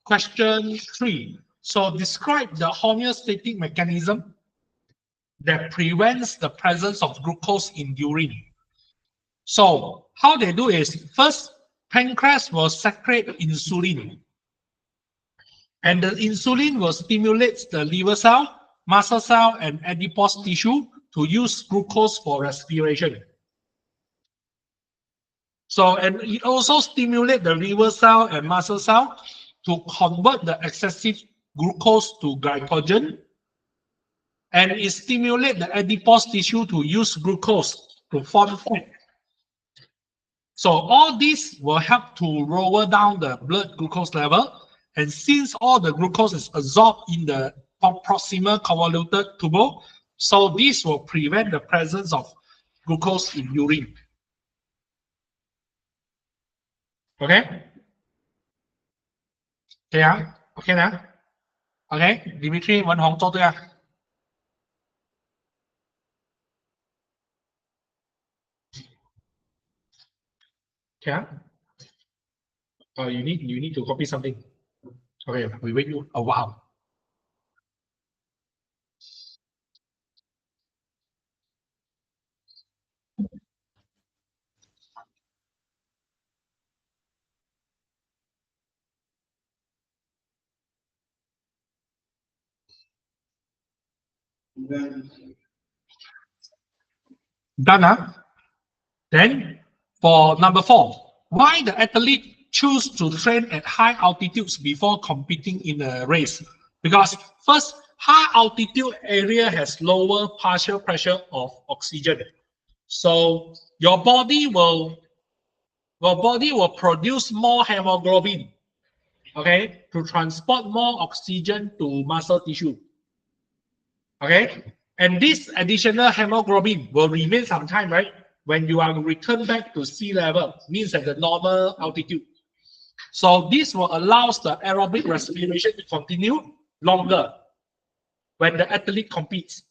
Question 3. So describe the homeostatic mechanism that prevents the presence of glucose in urine. So how they do is, first, pancreas will secrete insulin. And the insulin will stimulate the liver cell, muscle cell, and adipose tissue to use glucose for respiration. So, and it also stimulates the liver cell and muscle cell to convert the excessive glucose to glycogen. And it stimulates the adipose tissue to use glucose to form fat. So all this will help to lower down the blood glucose level. And since all the glucose is absorbed in the proximal convoluted tubule, so this will prevent the presence of glucose in urine. Okay? Okay, okay now? Okay, Dimitri, Văn Hồng, 做对啊。Okay. You need to copy something. Okay, we wait you a while. Done, huh? Then for number 4, why the athlete choose to train at high altitudes before competing in a race? Because first, high altitude area has lower partial pressure of oxygen. So your body will produce more hemoglobin, okay, to transport more oxygen to muscle tissue. Okay, and this additional hemoglobin will remain some time, right? When you are returned back to sea level, means at the normal altitude. So this will allow the aerobic respiration to continue longer when the athlete competes.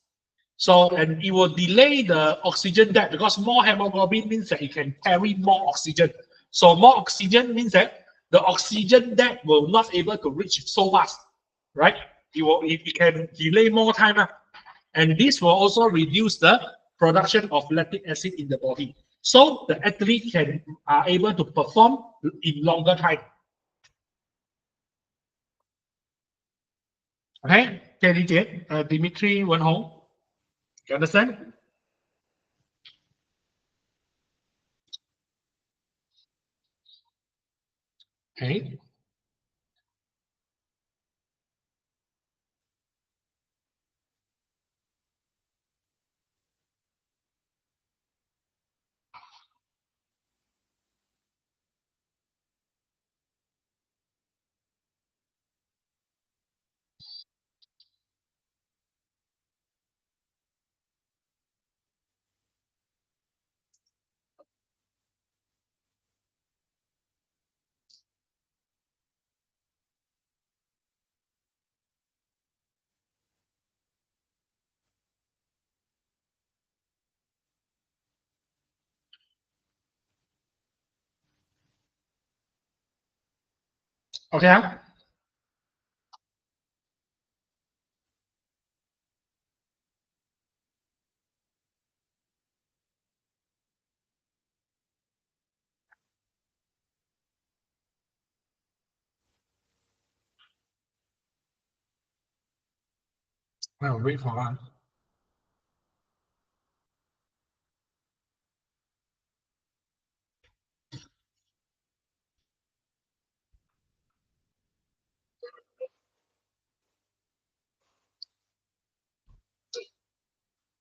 So, and it will delay the oxygen debt because more hemoglobin means that it can carry more oxygen. So more oxygen means that the oxygen debt will not able to reach so fast, right? It can delay more time. And this will also reduce the production of lactic acid in the body. So the athlete are able to perform in longer time. Okay, can you get Dimitri Văn Hồng? You understand? Okay. Okay. Well, wait for one.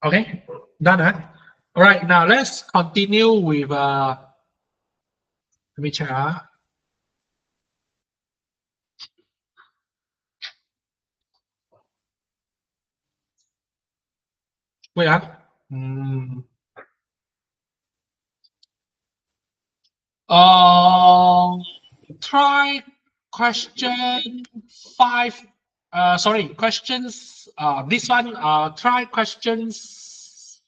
Okay, done, huh? All right, now let's continue with let me check. Wait, try question 5. Sorry, questions. This one. Try questions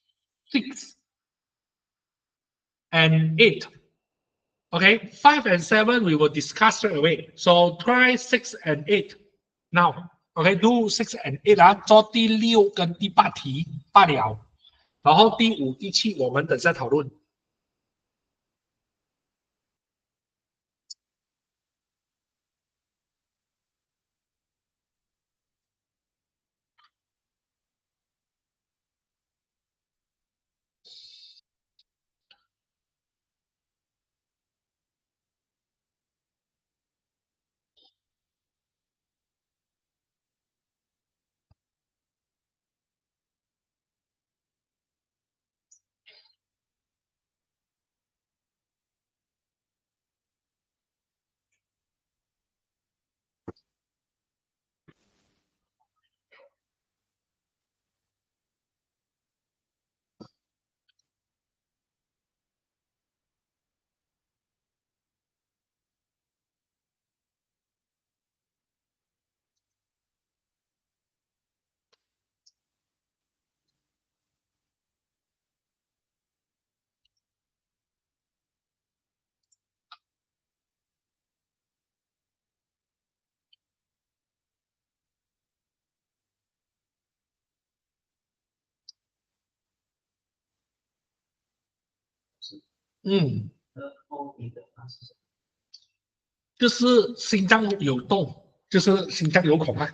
6 and 8. Okay, 5 and 7 we will discuss straight away. So try 6 and 8 now. Okay, do 6 and 8啊，做第六跟第八题罢了。然后第五、第七我们等下讨论。嗯，就是心脏有动，就是心脏有孔啊。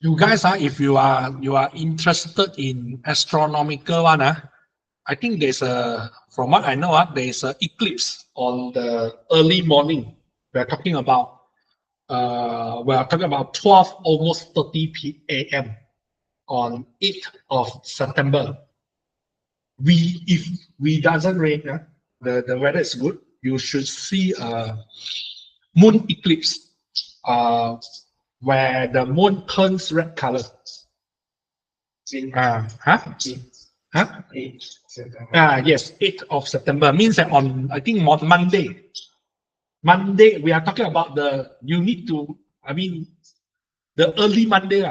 You guys are, if you are interested in astronomical one, I think there's from what I know, there's an eclipse on the early morning. We're talking about 12 almost 30 a.m. on 8th of September. If we doesn't rain, the weather is good, you should see a moon eclipse where the moon turns red color. Yes, 8th of September means that I think on Monday, we are talking about the early Monday,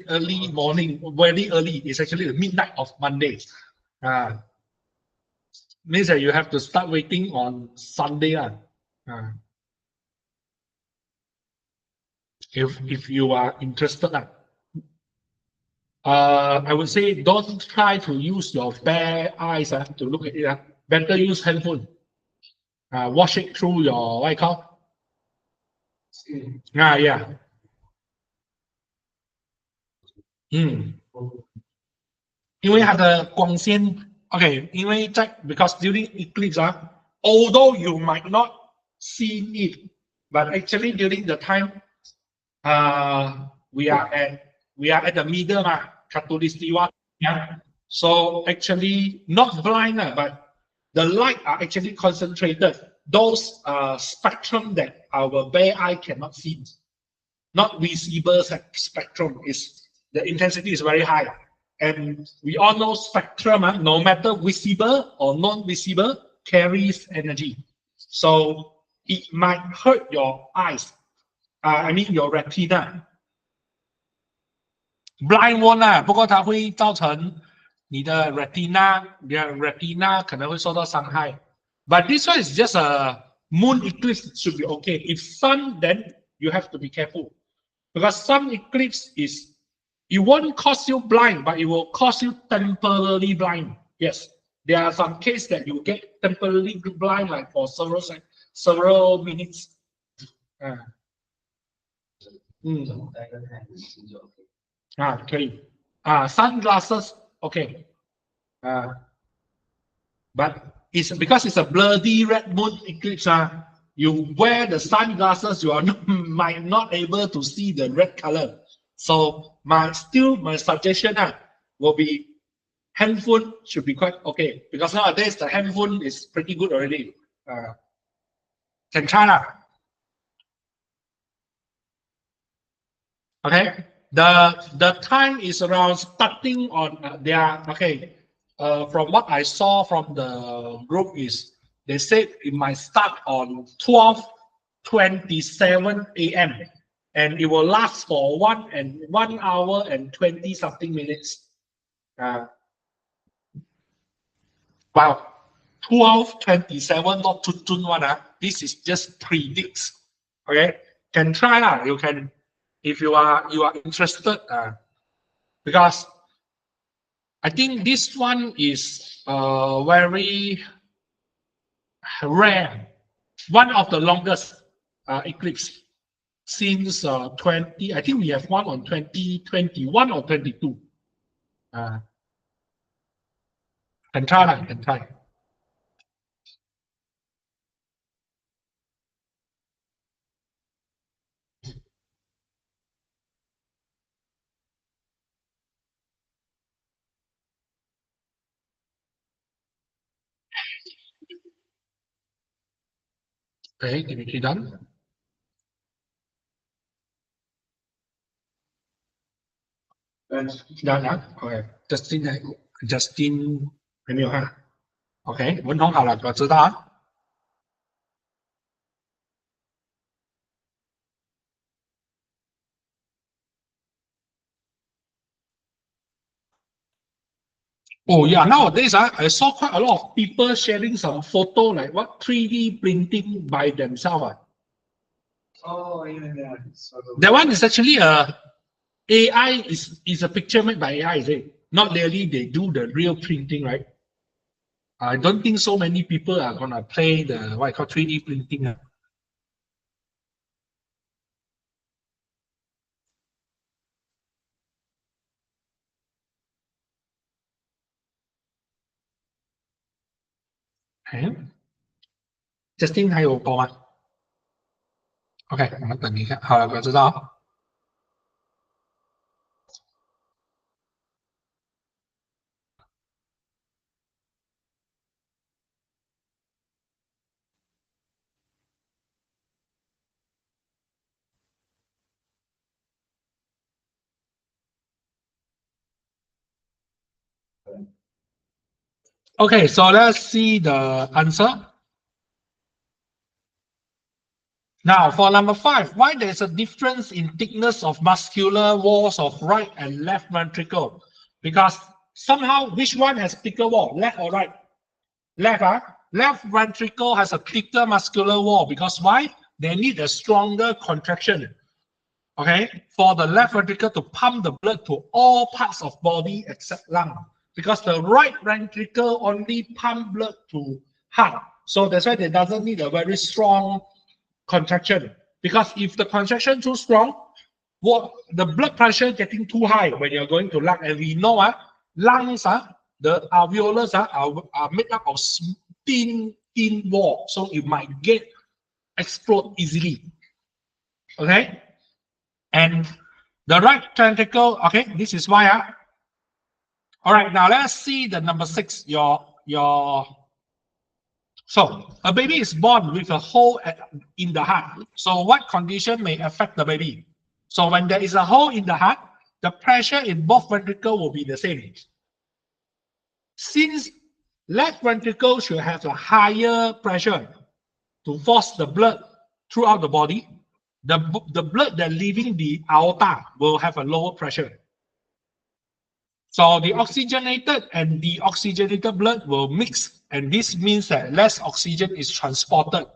early morning, very early. It's actually the midnight of Monday. Means that you have to start waiting on Sunday. If you are interested. I would say don't try to use your bare eyes to look at it. Better use handphone. Watch it through your what you call? Yeah. 因为它的光线 ，OK， 因为在 because during eclipse although you might not see it, but actually during the time, we are at the middle Khatulistiwa, yeah. So actually not blind but the light are actually concentrated. Those spectrum that our bare eye cannot see, not visible spectrum, is the intensity is very high. And we all know spectrum, no matter visible or non-visible, carries energy. So it might hurt your eyes. I mean your retina. Blind one 不过它会造成你的 retina 可能会受到伤害。But this one is just a moon eclipse, should be okay. If sun, then you have to be careful because sun eclipse it won't cause you blind, but it will cause you temporarily blind. Yes, there are some cases that you get temporarily blind, like for several minutes. Sunglasses, okay. But it's because it's a bloody red moon eclipse. You wear the sunglasses, you might not able to see the red color. So my suggestion will be handphone should be quite okay because nowadays the handphone is pretty good already. Can try Okay. The time is around starting on from what I saw from the group is they said it might start on 12:27 a.m. and it will last for 1 hour and 20 something minutes. Wow, 12:27, not Chun one. This is just predicts. Okay, can try you can if you are interested. Because I think this one is very rare. One of the longest eclipse since 20. I think we have one on 2021 or 22. Can try. Okay, Dimitri done. Done. Okay, Justin 还没有看。OK， 文通好了，我知道啊。Oh yeah, nowadays I saw quite a lot of people sharing some photo like what 3D printing by themselves. Oh yeah. That one is actually AI is a picture made by AI, is it? Not really they do the real printing, right? I don't think so many people are gonna play the what I call 3D printing. Justin 还有播吗？OK，我们等一下。好了，我知道。Okay, so let's see the answer. Now, for number 5, why there's a difference in thickness of muscular walls of right and left ventricle? Because somehow, which one has thicker wall, left or right? Left, huh? Left ventricle has a thicker muscular wall because why? They need a stronger contraction. Okay, for the left ventricle to pump the blood to all parts of body except lung. Because the right ventricle only pump blood to heart. So that's why it doesn't need a very strong contraction. Because if the contraction too strong, what the blood pressure getting too high when you're going to lung, and we know lungs the alveolus are made up of thin wall, so it might get explode easily. Okay, and the right ventricle. Okay, this is why. All right, now let's see the number 6. So a baby is born with a hole in the heart. So what condition may affect the baby? So when there is a hole in the heart, the pressure in both ventricles will be the same. Since left ventricle should have a higher pressure to force the blood throughout the body, the blood that leaving the aorta will have a lower pressure. So the oxygenated and deoxygenated blood will mix, and this means that less oxygen is transported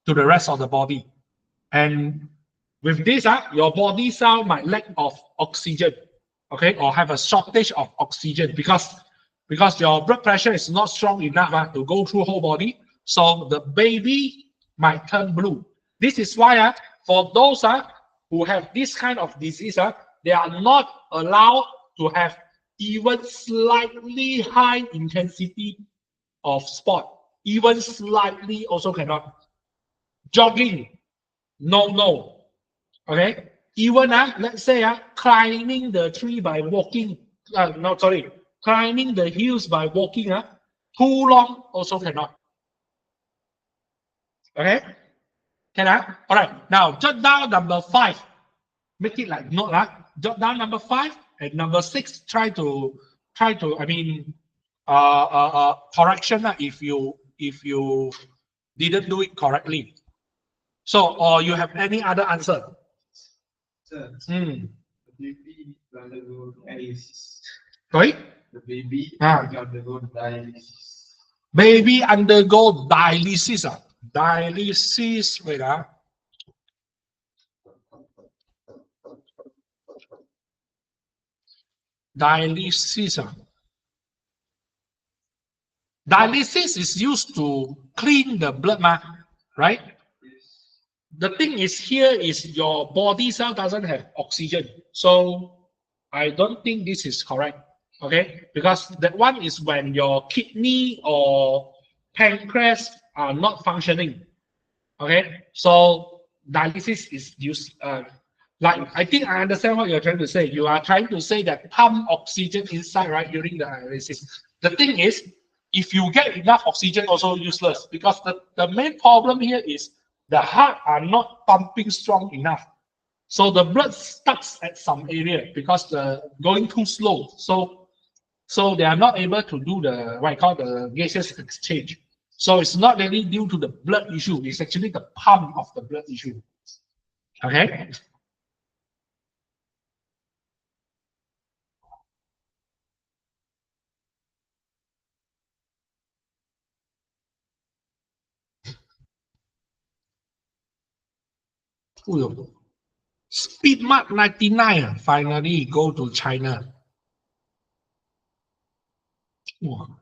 to the rest of the body. And with this, your body cell might lack of oxygen, okay, or have a shortage of oxygen because your blood pressure is not strong enough to go through whole body. So the baby might turn blue. This is why for those who have this kind of disease, they are not allowed to have even slightly high intensity of sport. Even slightly also cannot. Jogging, no. Okay. Even let's say climbing the tree by walking. No, sorry, climbing the hills by walking. Too long also cannot. Okay. Can I? All right. Now jot down number 5. Make it like note. Jot down number 5 and number 6. Try to. I mean, correction if you didn't do it correctly. So, or you have any other answer? Sir, Hmm. the baby undergo dialysis. Sorry? The baby undergo dialysis. Baby undergo dialysis. Dialysis, wait. Dialysis. Dialysis is used to clean the blood, right? The thing is here is your body cell doesn't have oxygen. So I don't think this is correct. Okay, because that one is when your kidney or pancreas are not functioning. Okay, so dialysis is used. Like I think I understand what you're trying to say. You are trying to say that pump oxygen inside, right, during the dialysis. The thing is, if you get enough oxygen, also useless because the main problem here is the heart are not pumping strong enough. So the blood stucks at some area because the going too slow. So they are not able to do the what I call the gaseous exchange. So it's not really due to the blood issue. It's actually the pump of the blood issue. Okay. Speed Mark 99 finally go to China. Wow.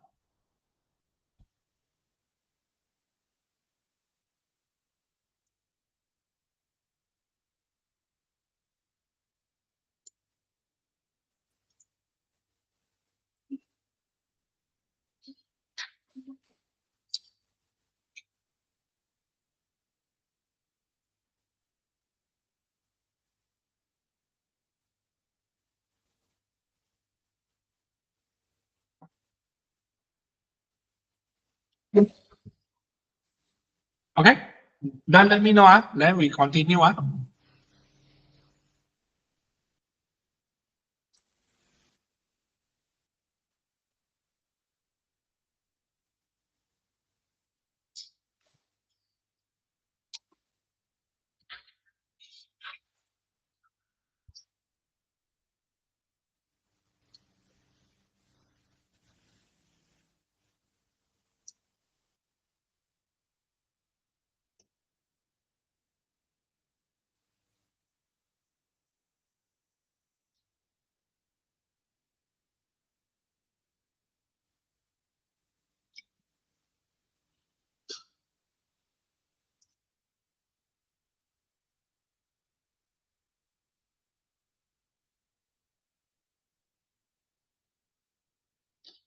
Okay, then let me know. Then we continue.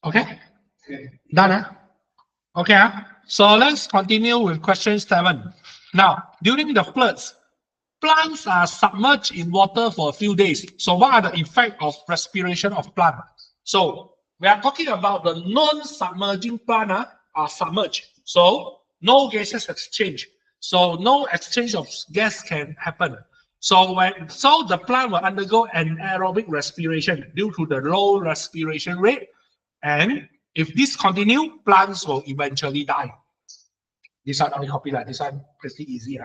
Okay, done. Okay, so let's continue with question 7. Now, during the floods, plants are submerged in water for a few days. So what are the effects of respiration of plant? So we are talking about the non-submerging plant are submerged. So no gases exchange. So no exchange of gas can happen. So the plant will undergo anaerobic respiration due to the low respiration rate. And if this continue, plants will eventually die. This one only copy that. This one pretty easy.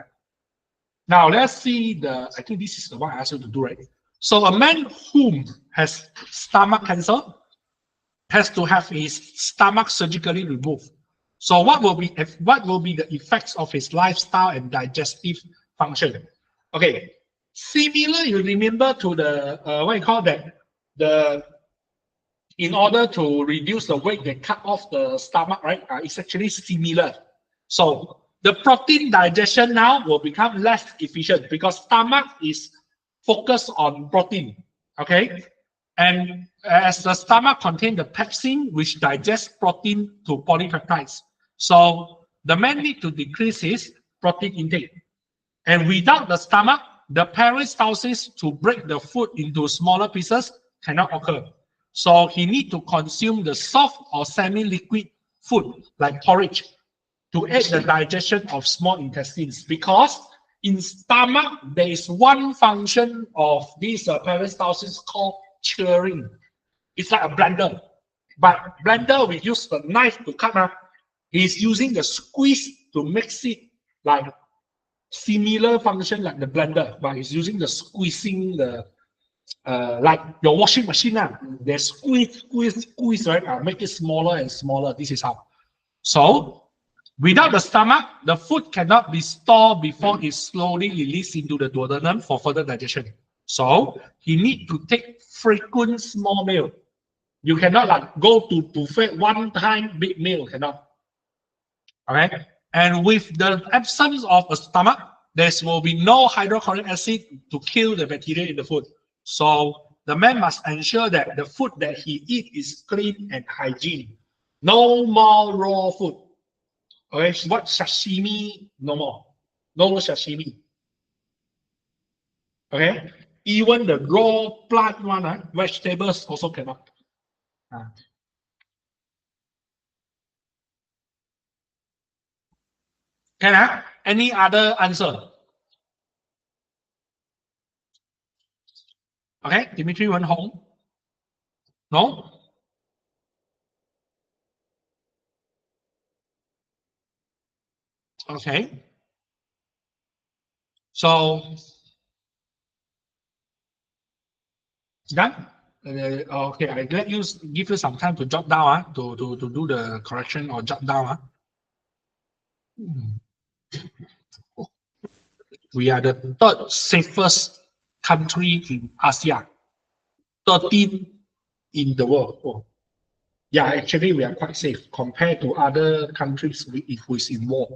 Now let's see I think this is the one I asked you to do, right? So a man whom has stomach cancer has to have his stomach surgically removed. So what will be the effects of his lifestyle and digestive function? Okay, similar, you remember to the what you call that, the in order to reduce the weight, they cut off the stomach, right? It's actually similar. So the protein digestion now will become less efficient because stomach is focused on protein, okay? And as the stomach contains the pepsin, which digests protein to polypeptides. So the man need to decrease his protein intake. And without the stomach, the peristalsis to break the food into smaller pieces cannot occur. So he need to consume the soft or semi-liquid food like porridge to aid the digestion of small intestines, because in stomach there is one function of this peristalsis called churning. It's like a blender, but blender we use the knife to cut up. He's using the squeeze to mix it, like similar function like the blender, but he's using the squeezing the like your washing machine. They squeeze, right? Make it smaller and smaller. This is how. So without the stomach, the food cannot be stored before it's slowly released into the duodenum for further digestion. So he need to take frequent small meal. You cannot like go to buffet one time big meal, cannot. All right. And with the absence of a stomach, there will be no hydrochloric acid to kill the bacteria in the food. So the man must ensure that the food that he eats is clean and hygiene. No more raw food. Okay, what sashimi? No more. No sashimi. Okay, even the raw plant one, vegetables also cannot. Can I? Any other answer? Okay, Dimitri went home. No? Okay. So, done? Okay, I let you give you some time to jot down to do the correction or jot down. We are the third safest country in Asia, 13 in the world. Oh. Yeah, actually, we are quite safe compared to other countries if we're in war.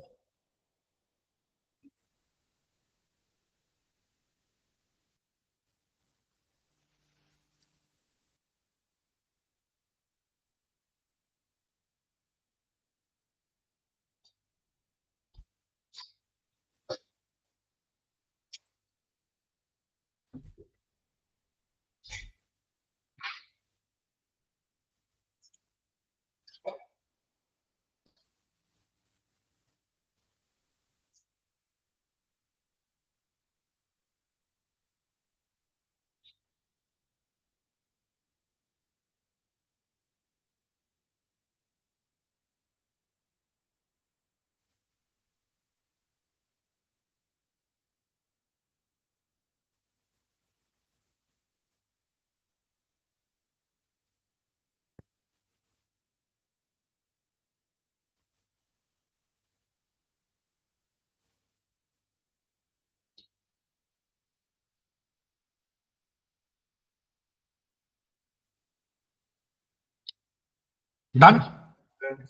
Done? Done.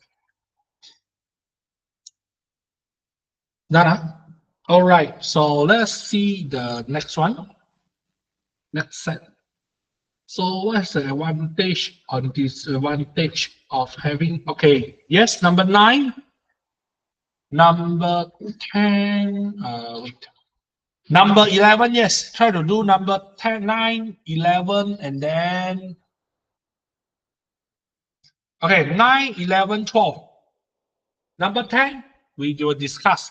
Done, huh? All right, so let's see the next one. Next set. So what's the advantage or disadvantage of having, okay, yes, number 9. Number 10, wait. Number 11, yes, try to do number 10, 9, 11, and then, okay, 9, 11, 12. Number 10, we will discuss.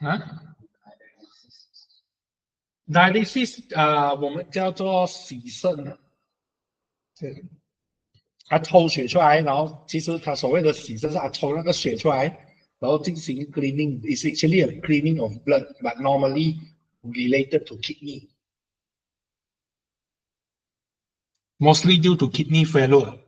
Huh? Dialysis 我们叫做洗肾，对，它抽血出来，然后其实它所谓的洗肾是它抽那个血出来，然后进行 cleaning. It's actually a cleaning of blood, but normally related to kidney. Mostly due to kidney failure.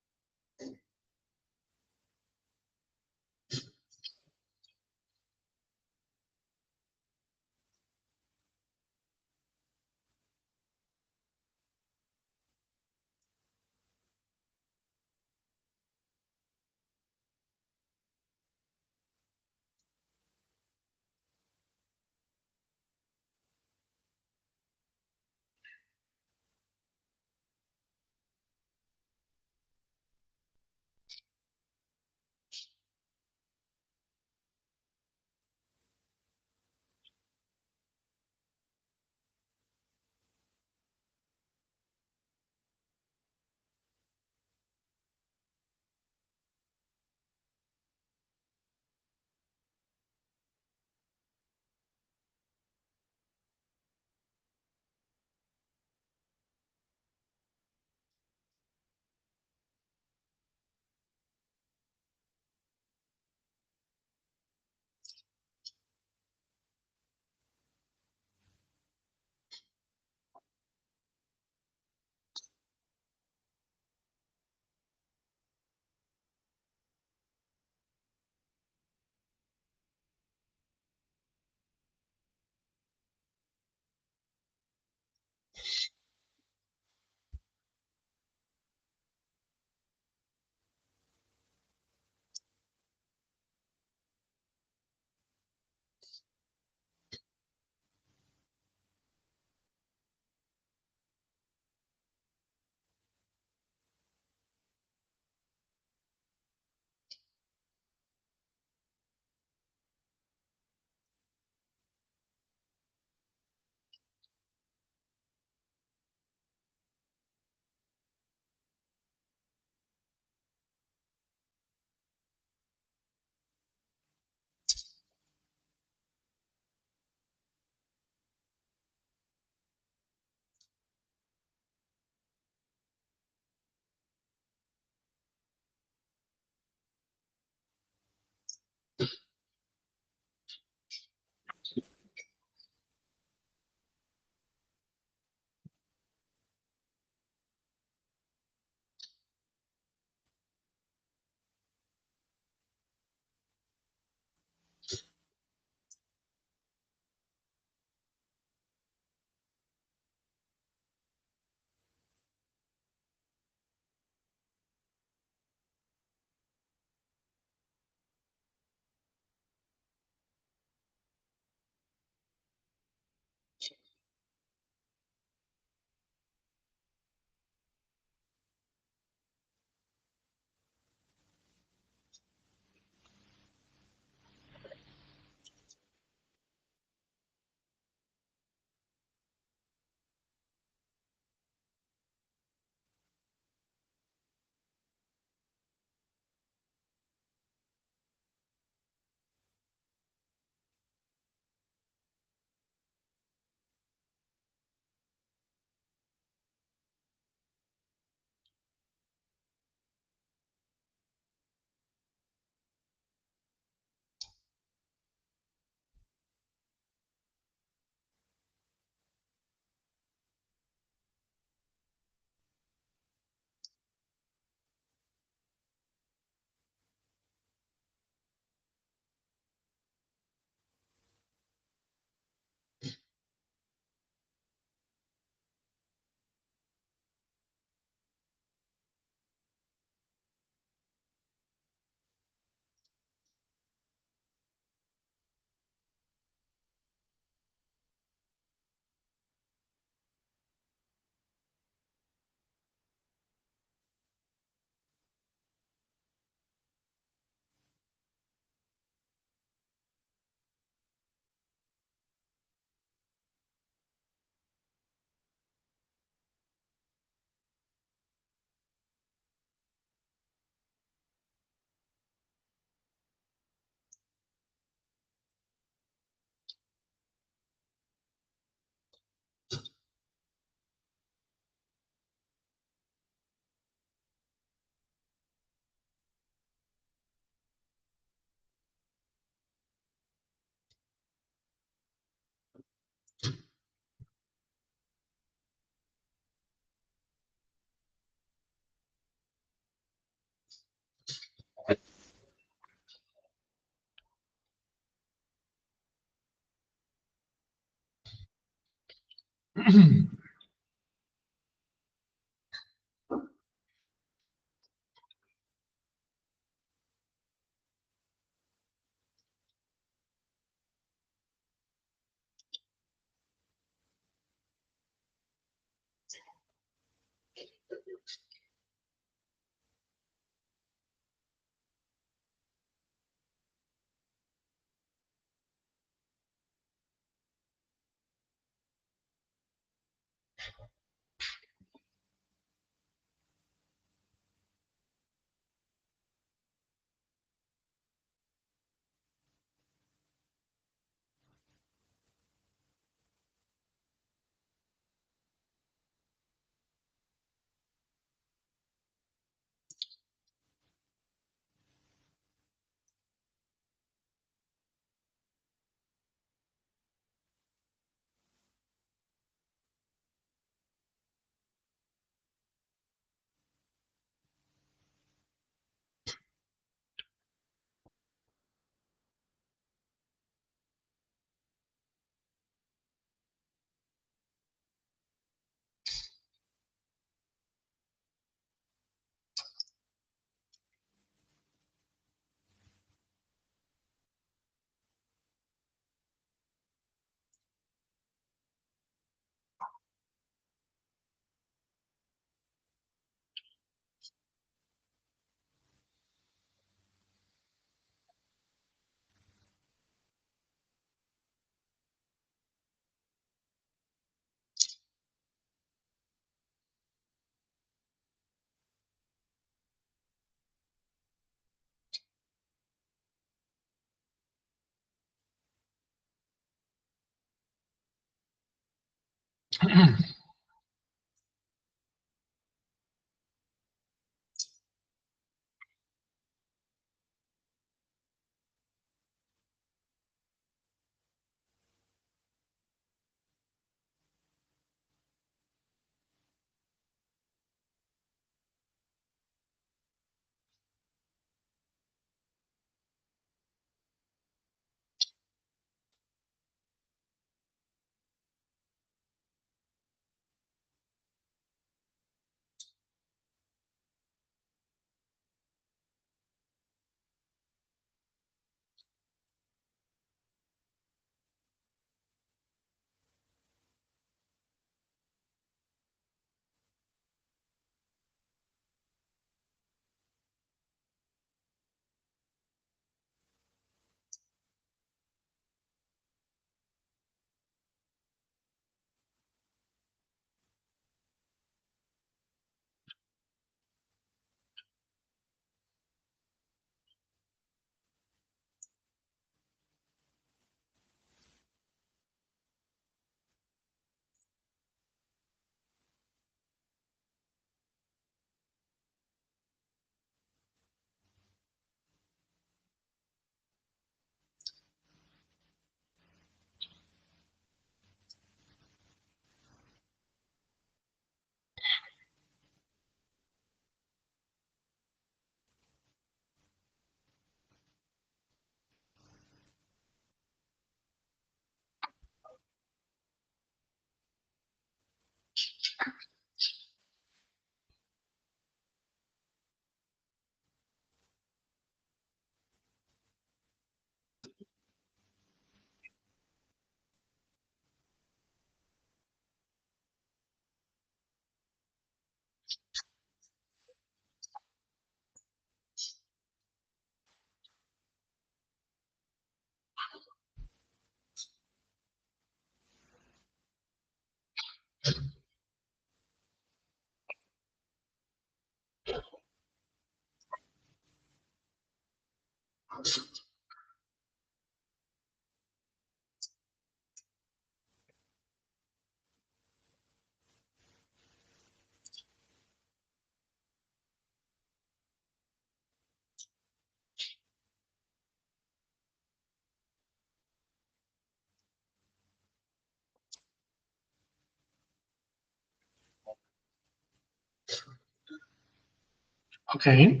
Okay,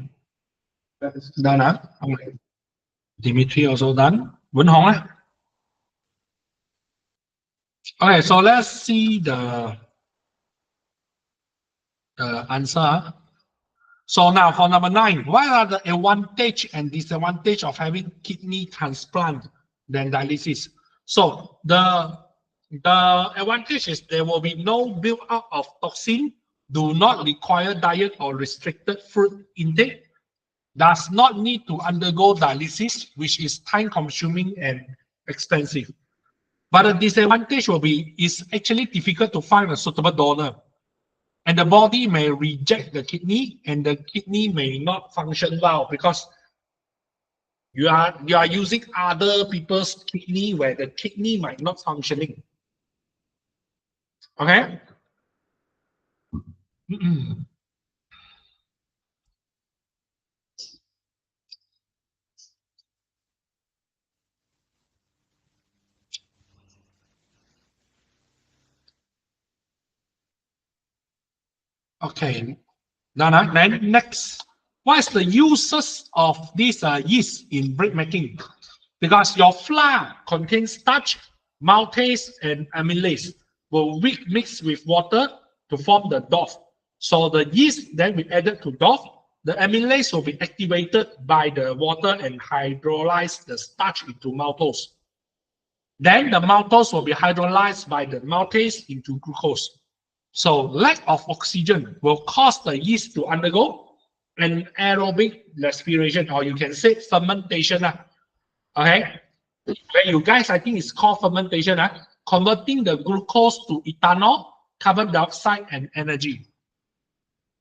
done hả? Okay. Dimitri also done. Vĩnh Hồng á. Okay, so let's see the answer. So now for number 9, what are the advantage and disadvantage of having kidney transplant than dialysis? So the advantage is there will be no build-up of toxin, do not require diet or restricted food intake, does not need to undergo dialysis, which is time-consuming and expensive. But the disadvantage will be it's actually difficult to find a suitable donor. And the body may reject the kidney, and the kidney may not function well because you are using other people's kidney where the kidney might not functioning. Okay. Okay. Now, then next, what is the uses of this yeast in bread making? Because your flour contains starch, maltase, and amylase will mix with water to form the dough. So the yeast then be added to dough. The amylase will be activated by the water and hydrolyze the starch into maltose. Then the maltose will be hydrolyzed by the maltase into glucose. So lack of oxygen will cause the yeast to undergo an aerobic respiration, or you can say fermentation. Okay, where you guys, I think it's called fermentation, converting the glucose to ethanol, carbon dioxide, and energy.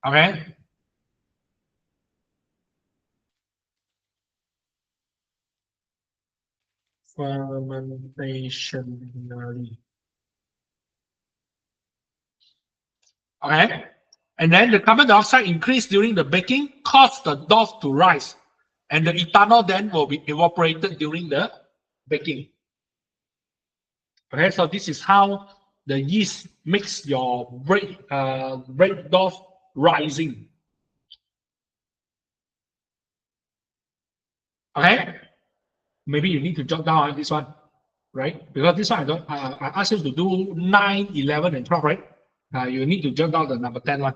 Okay. Fermentation. Okay. And then the carbon dioxide increase during the baking cause the dough to rise. And the ethanol then will be evaporated during the baking. Okay, so this is how the yeast makes your bread dough rising. Okay, maybe you need to jot down this one, right? Because this one I don't. I asked you to do 9, 11, and 12, right? You need to jot down the number 10 one.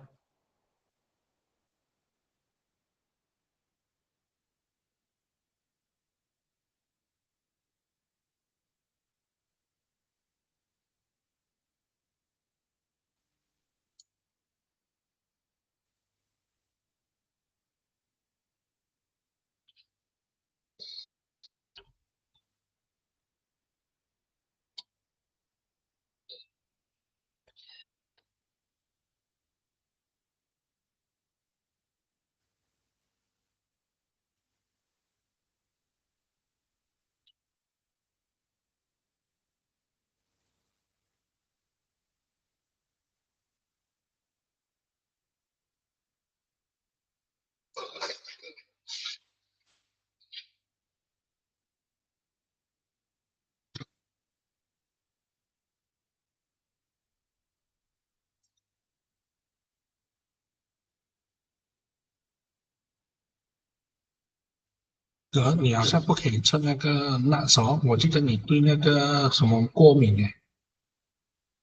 你好像不可以吃那个那什么，我记得你对那个什么过敏诶。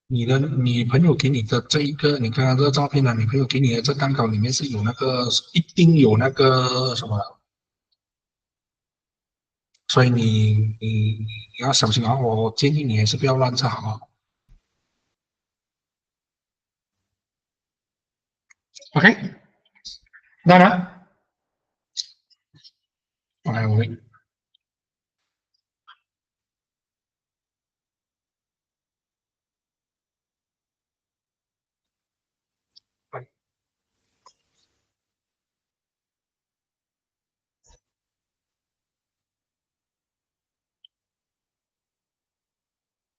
你朋友给你的这一个，你看看这个照片呢、你朋友给你的这蛋糕里面是有那个，一定有那个什么，所以你要小心啊！我建议你还是不要乱吃好啊。OK，当然，OK，我会。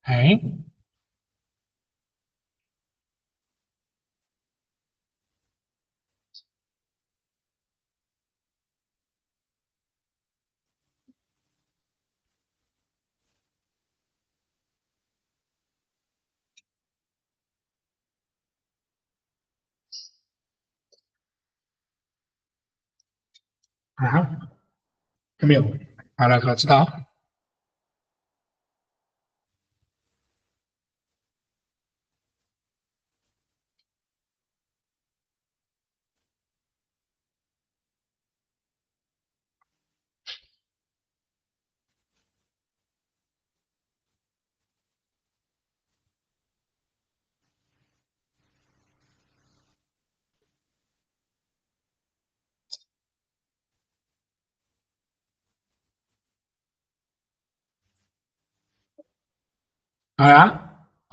哎，啊，有没有？好了，我知道。All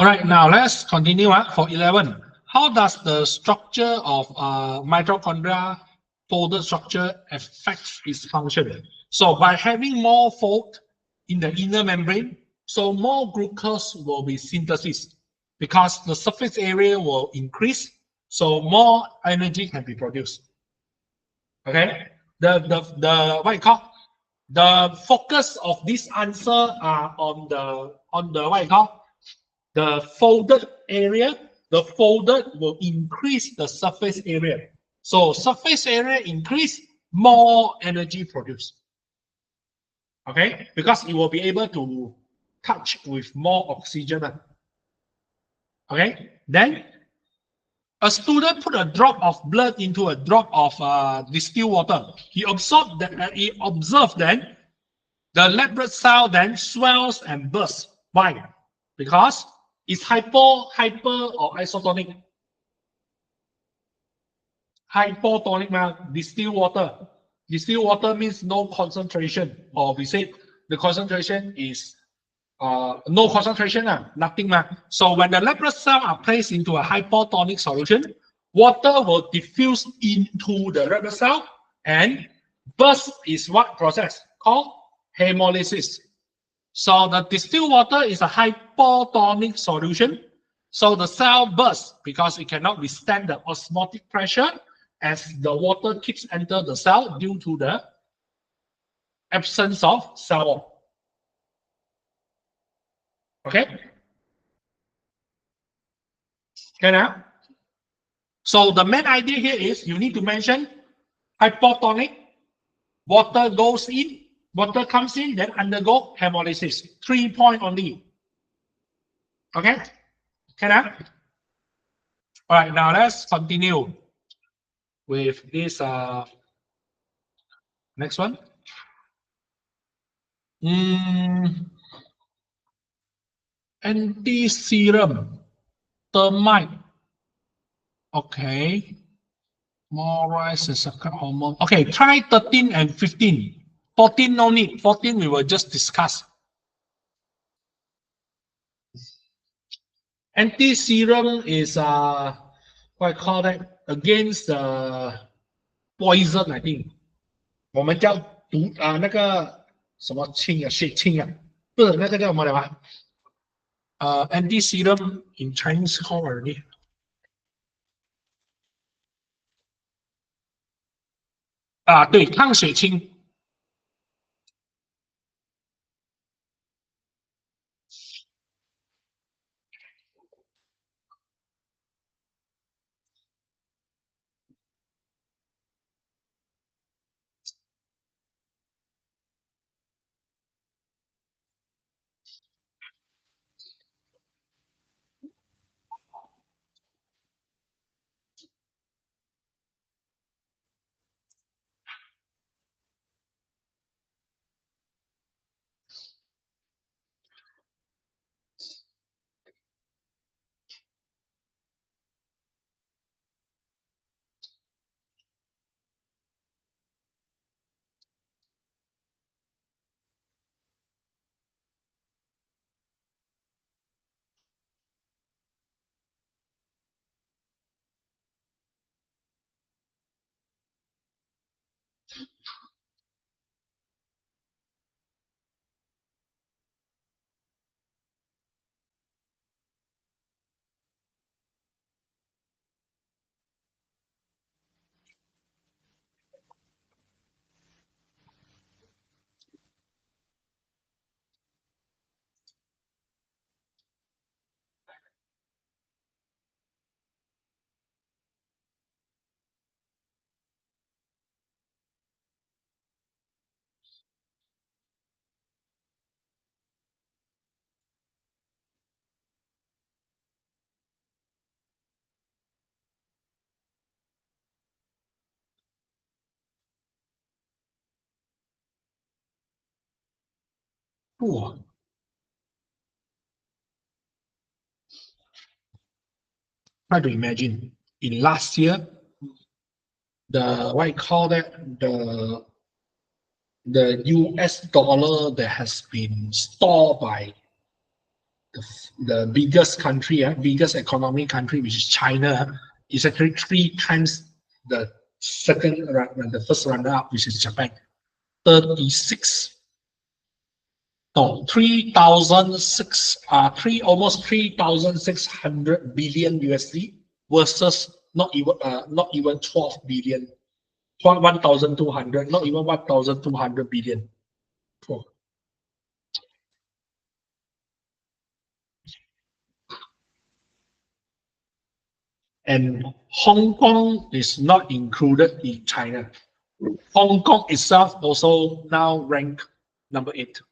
right, now let's continue for 11. How does the structure of mitochondria folded structure affect its function? So by having more fold in the inner membrane, so more glucose will be synthesis because the surface area will increase, so more energy can be produced. Okay, the what you call the focus of this answer are on the what you call the folded area. The folded will increase the surface area. So surface area increase, more energy produced. Okay, because it will be able to touch with more oxygen. Okay, then a student put a drop of blood into a drop of distilled water. He observed then the red blood cell then swells and bursts. Why? Because it's hyper, or isotonic. Hypotonic, distilled water. Distilled water means no concentration, or we say the concentration is no concentration, nothing. So when the red blood cells are placed into a hypotonic solution, water will diffuse into the red blood cell, and burst is what process called hemolysis. So the distilled water is a hypotonic solution. So the cell bursts because it cannot withstand the osmotic pressure as the water keeps enter the cell due to the absence of cell wall. Okay? Okay now? So the main idea here is you need to mention hypotonic, water goes in, water comes in, then undergo hemolysis. 3 points only. Okay? Okay now? All right, now let's continue with this next one. Anti-serum termite. Okay. More rice and sucker hormone. Okay, try 13 and 15. 14 no need. 14 we will just discuss. Anti-serum is what I call that, against poison, I think. 我们叫毒那个什么清血清不是那个叫什么来吧？anti-serum in Chinese called already. 对，抗血清。哇 Try to imagine in last year, the what I call that, the US dollar that has been stored by the biggest country, biggest economic country, which is China, is actually 3 times the the first runner-up, which is Japan. 36, no, almost 3,600 billion USD versus not even 12 billion, 1,200, not even 1,200 billion. Oh. And Hong Kong is not included in China. Hong Kong itself also now ranked number 8.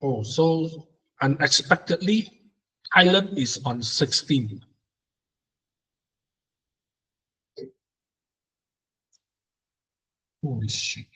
Oh, so unexpectedly, Thailand is on 16. Holy shit.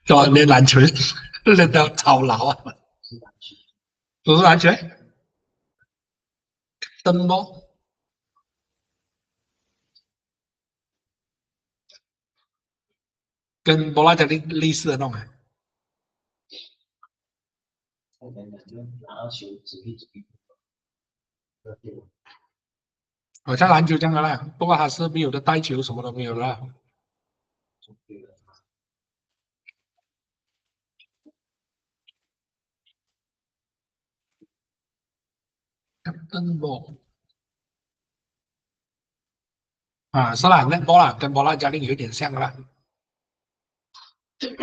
就练篮球练到操劳啊，不是篮球，灯笼跟波拉加类似的那种啊。好像篮球这样的啦，不过它是没有的带球，什么都没有啦。灯笼啊，是啦，那波啦，跟波拉加令有点像啦。是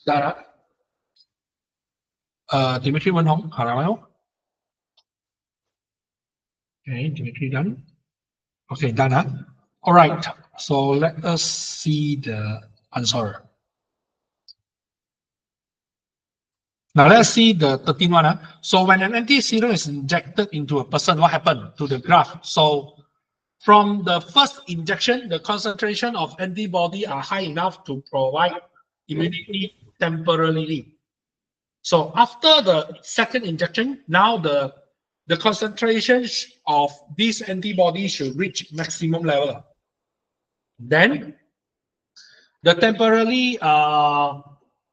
当然，Dimitri 文宏，好了没有？Okay, Dimitri done. Okay, done. Huh? All right. So let us see the answer. Now let's see the 13th one. Huh? So when an anti-serum is injected into a person, what happened to the graph? So from the first injection, the concentration of antibody are high enough to provide immunity temporarily. So after the second injection, now the concentration of this antibody should reach maximum level. Then the temporary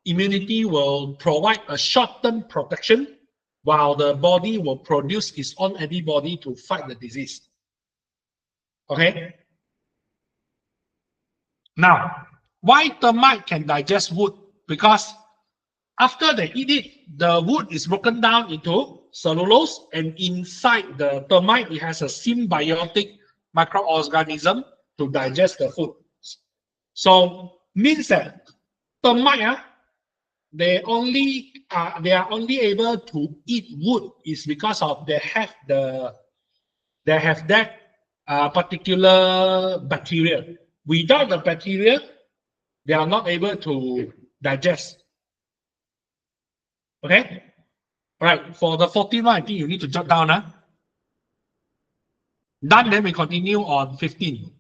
immunity will provide a short-term protection while the body will produce its own antibody to fight the disease. Okay. Now, why termite can digest wood? Because after they eat it, the wood is broken down into cellulose, and inside the termite, it has a symbiotic microorganism to digest the food. So means that termite, they are only able to eat wood is because of they have that particular bacteria. Without the bacteria, they are not able to digest. Okay. All right. For the 14th one, I think you need to jot down. Done. Then we continue on 15.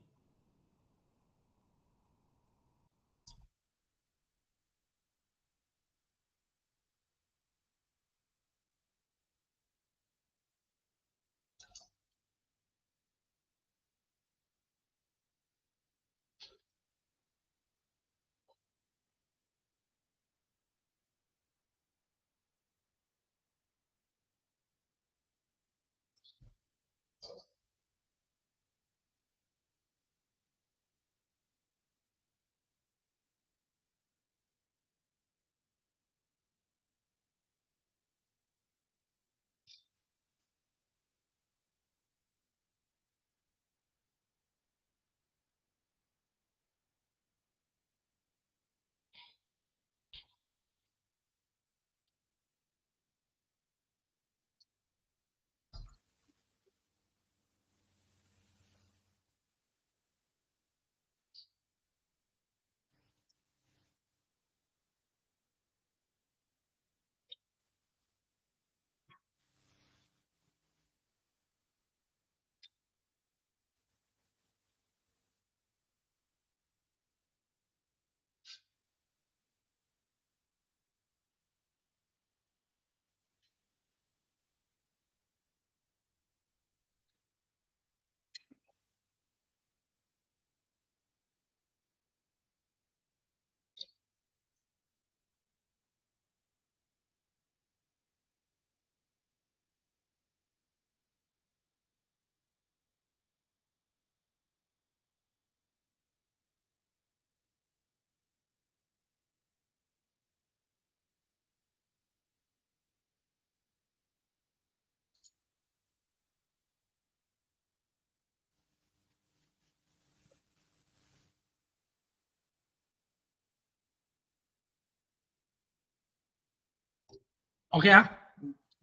Okay,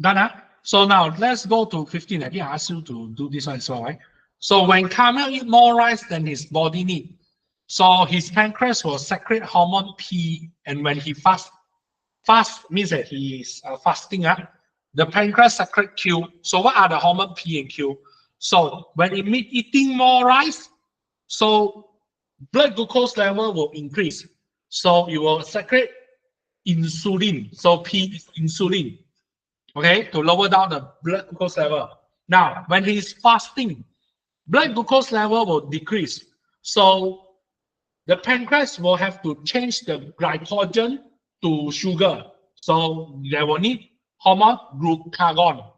done. So now let's go to 15. I think I asked you to do this one as well, right? So when Carmel eat more rice than his body need, so his pancreas will secrete hormone P, and when he fast means that he is fasting. The pancreas secrete Q. So what are the hormone P and Q? So when eating more rice, so blood glucose level will increase. So you will secrete insulin. So P is insulin, okay, to lower down the blood glucose level. Now, when he's fasting, blood glucose level will decrease. So the pancreas will have to change the glycogen to sugar. So they will need hormone glucagon,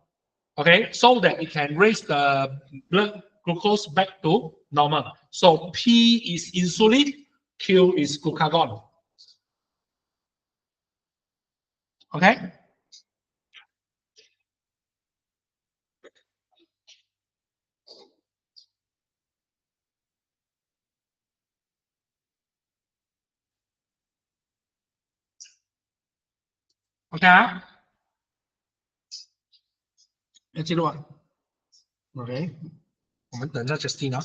okay, so that it can raise the blood glucose back to normal. So P is insulin, Q is glucagon. Okay? Okay? 要记录啊。OK，我们等一下 Justin 啊。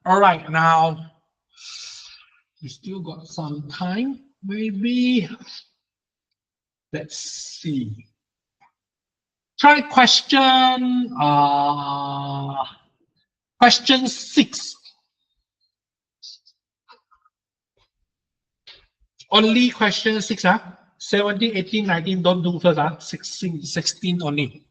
All right, now we still got some time. Maybe let's see. Try question 6. Only question 6, 17, 18, 19, don't do first, 16 only.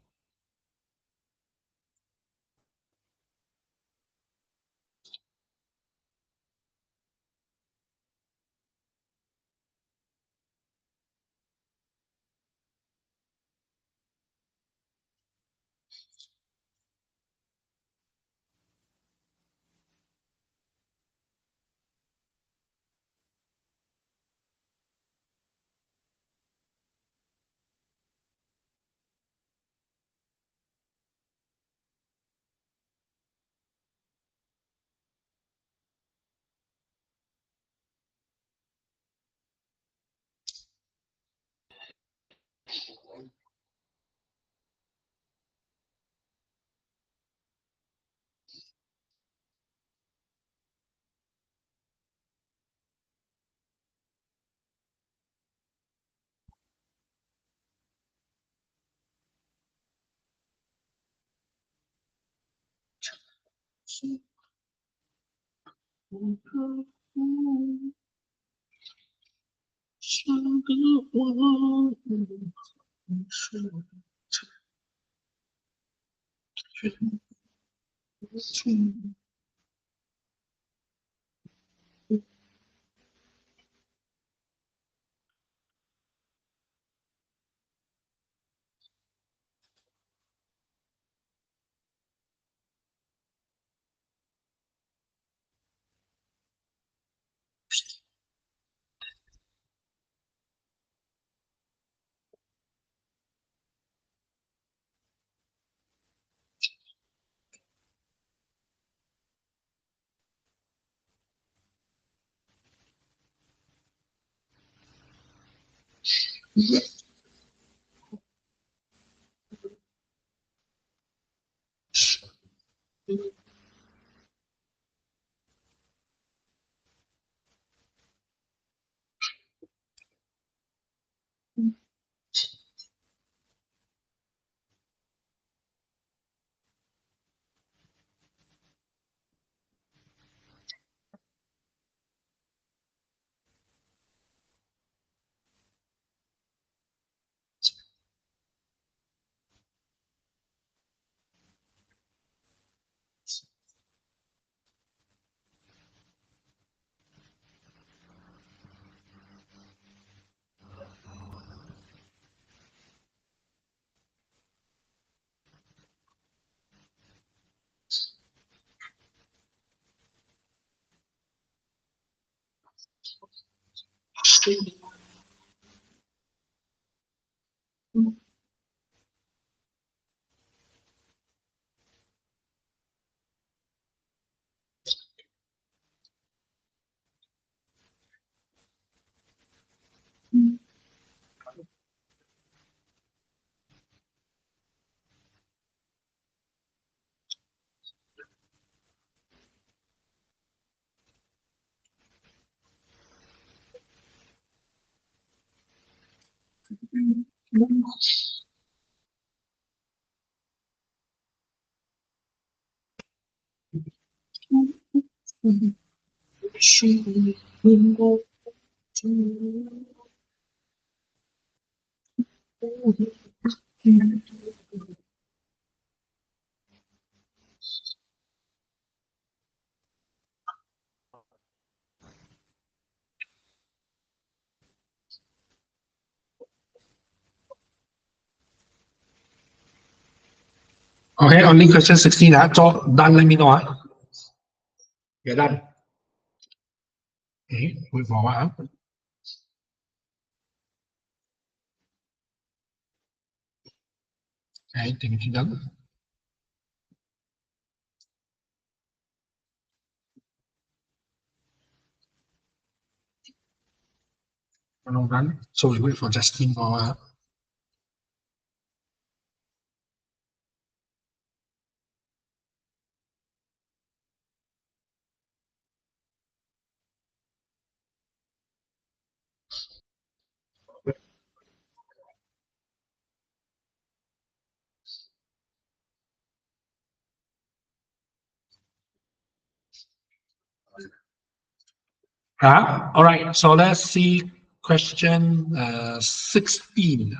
Okay, only question 16 so done, let me know. You're done. Okay, wait for a while. Okay, thank you done. All done. So we wait for Justin for a while. All right, so let's see question 16.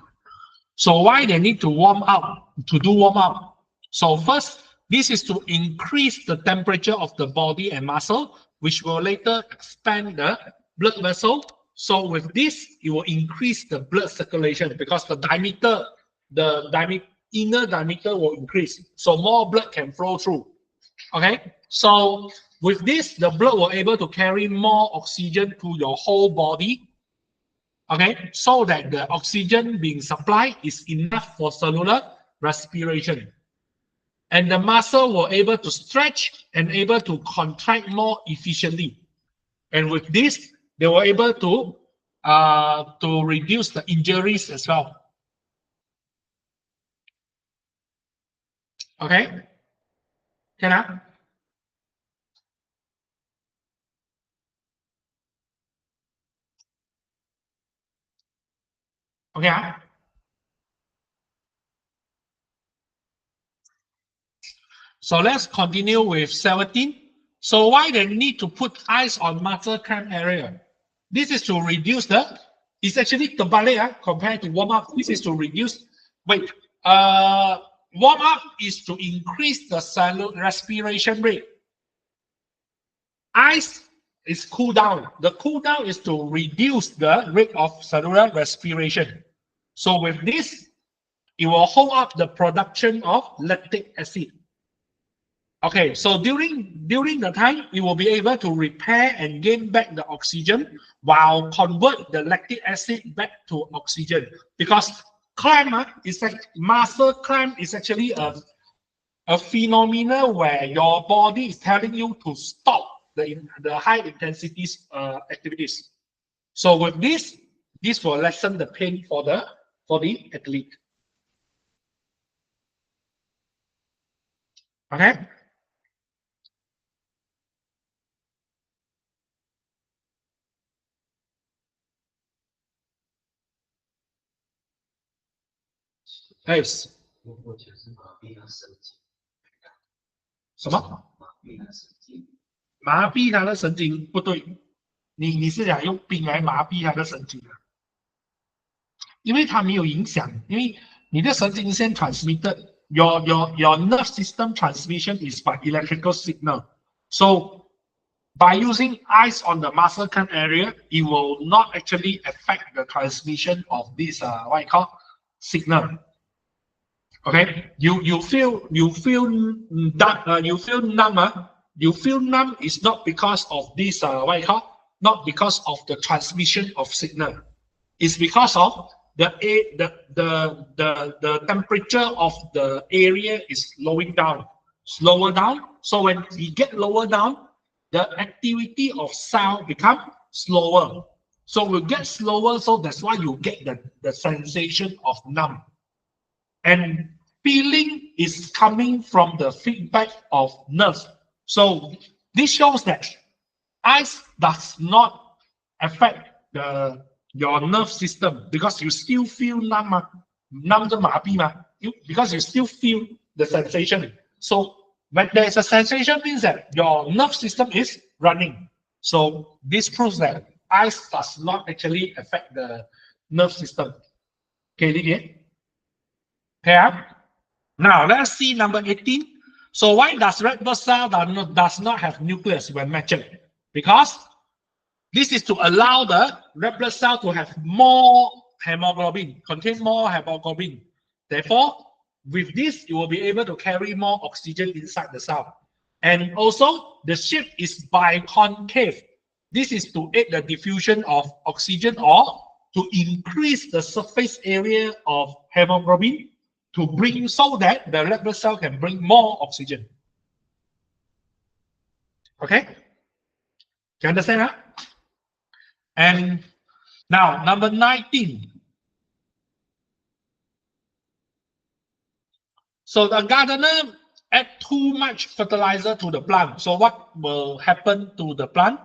So why they need to warm up, to do warm up? So first, this is to increase the temperature of the body and muscle, which will later expand the blood vessel. So with this, it will increase the blood circulation because the diameter, inner diameter will increase. So more blood can flow through. Okay, so with this, the blood will able to carry more oxygen to your whole body. Okay, so that the oxygen being supplied is enough for cellular respiration. And the muscle will able to stretch and able to contract more efficiently. And with this, they were able to reduce the injuries as well. Okay, can I? Okay. So let's continue with 17. So why they need to put ice on muscle cramp area? This is to reduce it's actually terbalik compared to warm up. This is to reduce, warm up is to increase the cellular respiration rate. Ice is cool down. The cool down is to reduce the rate of cellular respiration. So with this, it will hold up the production of lactic acid. Okay, so during the time, it will be able to repair and gain back the oxygen while convert the lactic acid back to oxygen. Because cramp is like muscle cramp is actually a phenomenon where your body is telling you to stop the high intensity activities. So with this will lessen the pain for the athlete. Okay. Yes. 什么？麻痹他的神经？不对，你是想用冰来麻痹他的神经啊？因为它没有影响，因为你的神经线 transmitted your nerve system transmission is by electrical signal. So by using ice on the muscle cramp area, it will not actually affect the transmission of this what you call signal. Okay, you feel that you feel numb. You feel numb is not because of this what you call not because of the transmission of signal. It's because of the temperature of the area is slower down. So when we get lower down, the activity of sound become slower. So we get slower, so that's why you get the sensation of numb. And feeling is coming from the feedback of nerves. So this shows that ice does not affect your nerve system because you still feel numb, because you still feel the sensation. So when there is a sensation, means that your nerve system is running. So this proves that ice does not actually affect the nerve system. Okay, Lydia? Okay. Now let's see number 18. So why does red blood cell does not have nucleus when matured? Because this is to allow the red blood cell to have more hemoglobin, contain more hemoglobin. Therefore, with this, you will be able to carry more oxygen inside the cell. And also, the shape is biconcave. This is to aid the diffusion of oxygen or to increase the surface area of hemoglobin to bring so that the red blood cell can bring more oxygen. Okay? Do you understand that? And now, number 19. So the gardener add too much fertilizer to the plant. So what will happen to the plant?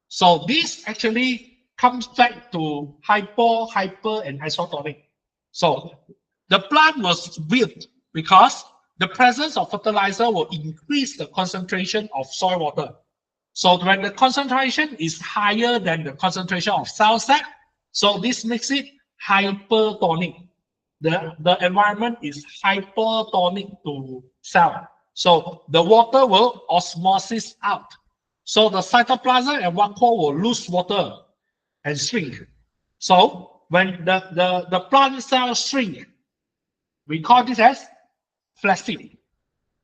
So this actually comes back to hyper, and isotonic. So the plant was built because the presence of fertilizer will increase the concentration of soil water. So when the concentration is higher than the concentration of cell sap, so this makes it hypertonic. The environment is hypertonic to cell. So the water will osmosis out. So the cytoplasm and vacuole will lose water and shrink. So when the plant cell shrink, we call this as flaccid.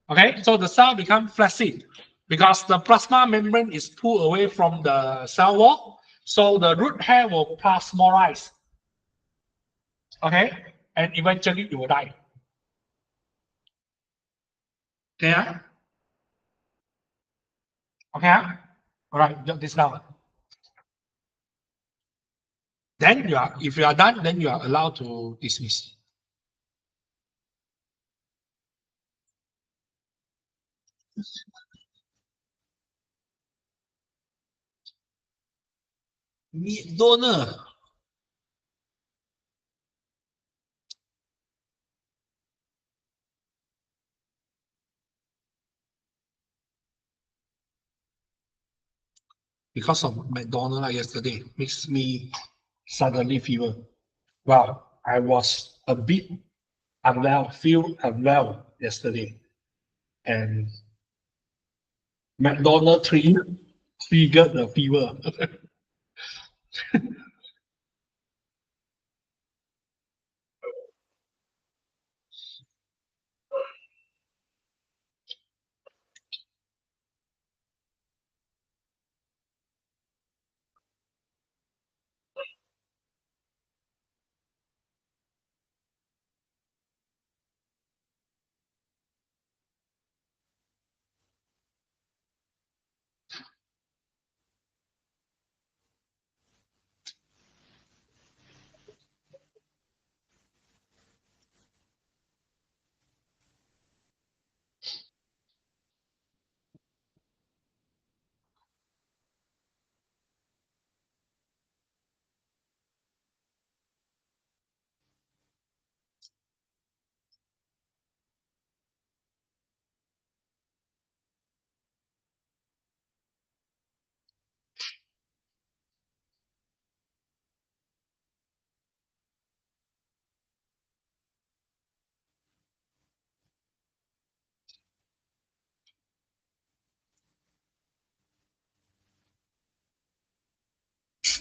Okay, so the cell becomes flaccid because the plasma membrane is pulled away from the cell wall. So the root hair will plasmorize. Okay, and eventually it will die. Okay. Okay. All right, jot this down. Then if you are done, then you are allowed to dismiss. Meat donor. Because of McDonald's yesterday makes me suddenly fever. Wow, I was a bit unwell, feel unwell yesterday, and McDonald's triggered the fever.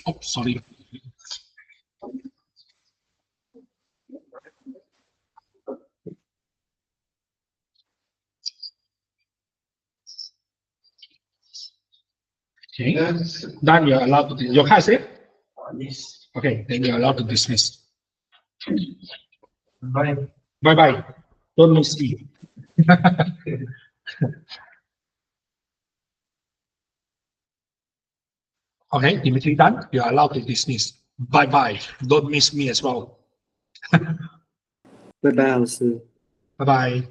Oh, sorry. Okay. Yes. Then you're allowed to. Your card is it? Yes. Okay. Then you're allowed to dismiss. Bye. Bye bye. Don't miss me. Okay, Dimitri done. You are allowed to dismiss. Bye bye. Don't miss me as well. 拜拜，老师。 Bye bye.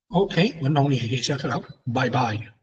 OK，文龍爺爺下課啦，拜拜。